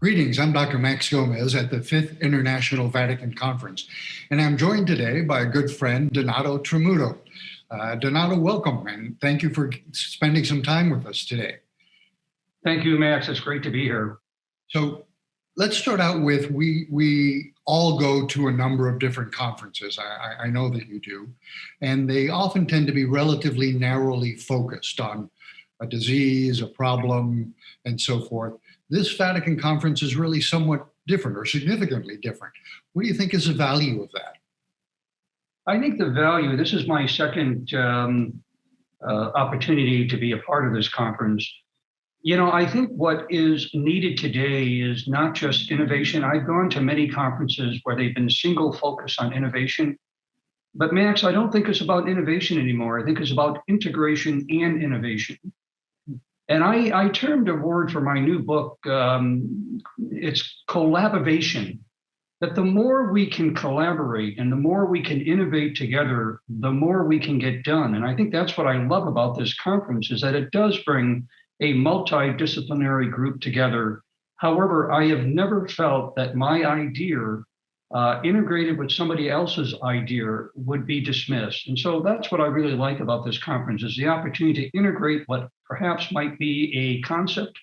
Greetings, I'm Dr. Max Gomez at the Fifth International Vatican Conference, and I'm joined today by a good friend, Donato Tramuto. Donato, welcome, and thank you for spending some time with us today. Thank you, Max. It's great to be here. So let's start out with we all go to a number of different conferences. I know that you do, and they often tend to be relatively narrowly focused on a disease, a problem, and so forth. This Vatican conference is really somewhat different or significantly different. What do you think is the value of that? I think the value, this is my second opportunity to be a part of this conference. I think what is needed today is not just innovation. I've gone to many conferences where they've been single focus on innovation. But Max, I don't think it's about innovation anymore. I think it's about integration and innovation. And I termed a word for my new book, it's collaboration, that the more we can collaborate and the more we can innovate together, the more we can get done. And I think that's what I love about this conference is that it does bring a multidisciplinary group together. However, I have never felt that my idea integrated with somebody else's idea would be dismissed. And so that's what I really like about this conference is the opportunity to integrate what perhaps might be a concept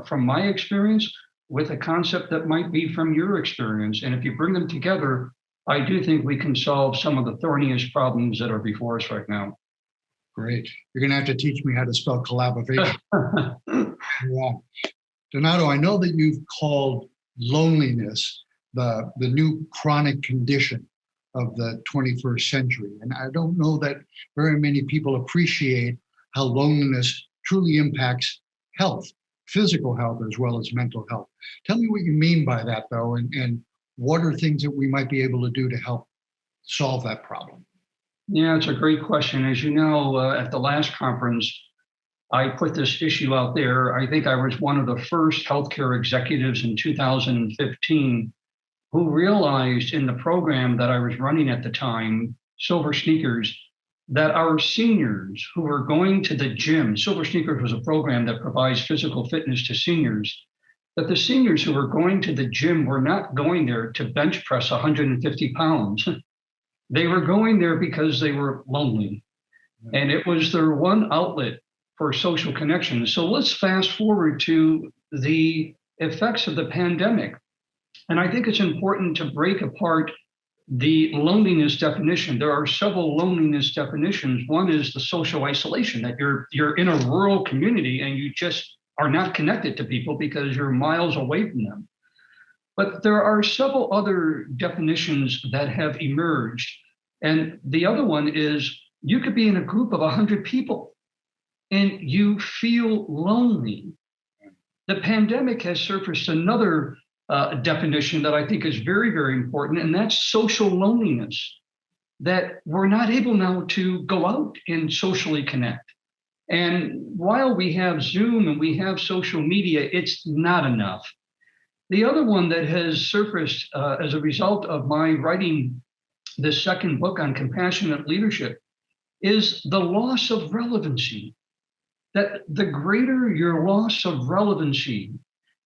from my experience with a concept that might be from your experience. And if you bring them together, I do think we can solve some of the thorniest problems that are before us right now. Great. You're going to have to teach me how to spell collaboration. Yeah. Donato, I know that you've called loneliness the new chronic condition of the 21st century. And I don't know that very many people appreciate how loneliness truly impacts health, physical health, as well as mental health. Tell me what you mean by that, though, and what are things that we might be able to do to help solve that problem? Yeah, it's a great question. As you know, at the last conference, I put this issue out there. I think I was one of the first healthcare executives in 2015 who realized in the program that I was running at the time, Silver Sneakers, that our seniors who were going to the gym, Silver Sneakers was a program that provides physical fitness to seniors, that the seniors who were going to the gym were not going there to bench press 150 pounds. They were going there because they were lonely. And it was their one outlet for social connection. So let's fast forward to the effects of the pandemic. And I think it's important to break apart the loneliness definition. There are several loneliness definitions. One is the social isolation, that you're in a rural community and you just are not connected to people because you're miles away from them. But there are several other definitions that have emerged. And the other one is you could be in a group of 100 people and you feel lonely. The pandemic has surfaced another definition that I think is very, very important, and that's social loneliness, that we're not able now to go out and socially connect. And while we have Zoom and we have social media, it's not enough. The other one that has surfaced as a result of my writing this second book on compassionate leadership is the loss of relevancy, that the greater your loss of relevancy.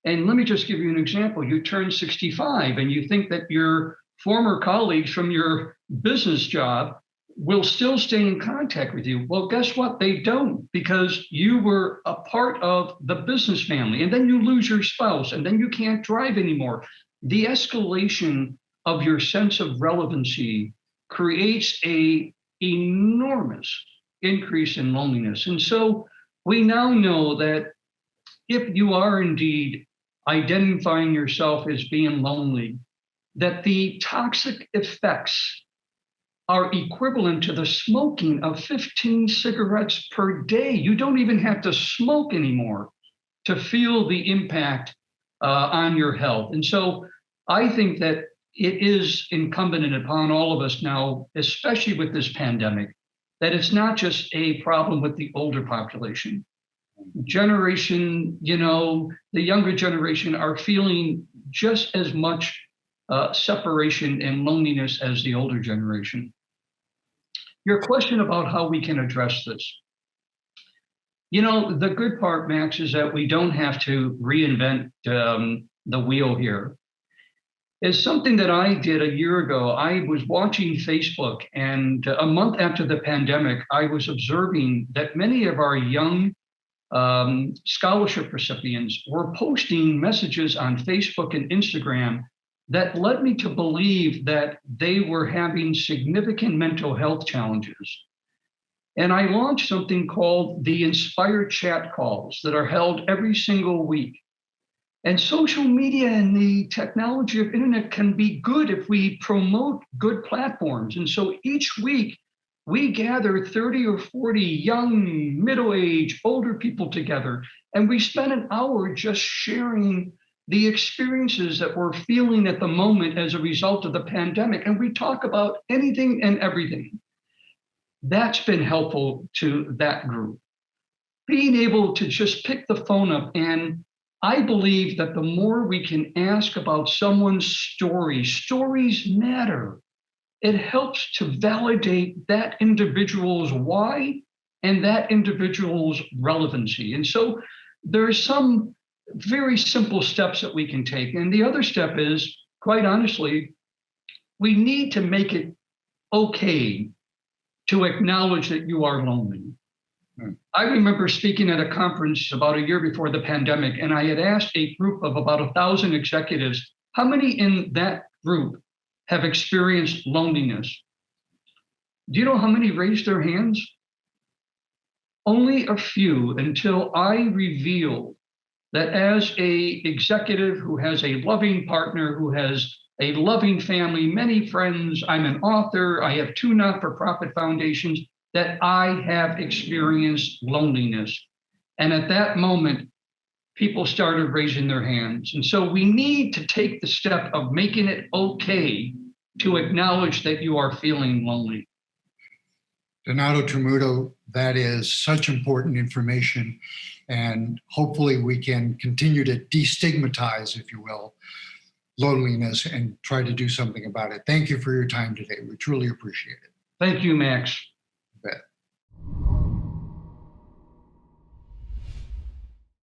And let me just give you an example. You turn 65 and you think that your former colleagues from your business job will still stay in contact with you. Well, guess what? They don't, because you were a part of the business family, and then you lose your spouse, and then you can't drive anymore. The escalation of your sense of relevancy creates an enormous increase in loneliness. And so we now know that if you are indeed identifying yourself as being lonely, that the toxic effects are equivalent to the smoking of 15 cigarettes per day. You don't even have to smoke anymore to feel the impact on your health. And so I think that it is incumbent upon all of us now, especially with this pandemic, that it's not just a problem with the older population. Generation, the younger generation are feeling just as much separation and loneliness as the older generation. Your question about how we can address this. The good part, Max, is that we don't have to reinvent the wheel here, is something that I did a year ago. I was watching Facebook, and a month after the pandemic, I was observing that many of our young scholarship recipients were posting messages on Facebook and Instagram that led me to believe that they were having significant mental health challenges. And I launched something called the Inspired Chat Calls that are held every single week. And social media and the technology of internet can be good if we promote good platforms. And so each week we gather 30 or 40 young, middle-aged, older people together, and we spend an hour just sharing the experiences that we're feeling at the moment as a result of the pandemic. And we talk about anything and everything. That's been helpful to that group. Being able to just pick the phone up, and I believe that the more we can ask about someone's story, stories matter. It helps to validate that individual's why and that individual's relevancy. And so there's some very simple steps that we can take. And the other step is, quite honestly, we need to make it okay to acknowledge that you are lonely. I remember speaking at a conference about a year before the pandemic, and I had asked a group of about 1,000 executives, how many in that group have experienced loneliness? Do you know how many raised their hands? Only a few, until I revealed that as a executive who has a loving partner, who has a loving family, many friends, I'm an author, I have 2 not-for-profit foundations, that I have experienced loneliness. And at that moment, people started raising their hands. And so we need to take the step of making it okay to acknowledge that you are feeling lonely. Donato Tramuto, that is such important information. And hopefully we can continue to destigmatize, if you will, loneliness and try to do something about it. Thank you for your time today. We truly appreciate it. Thank you, Max.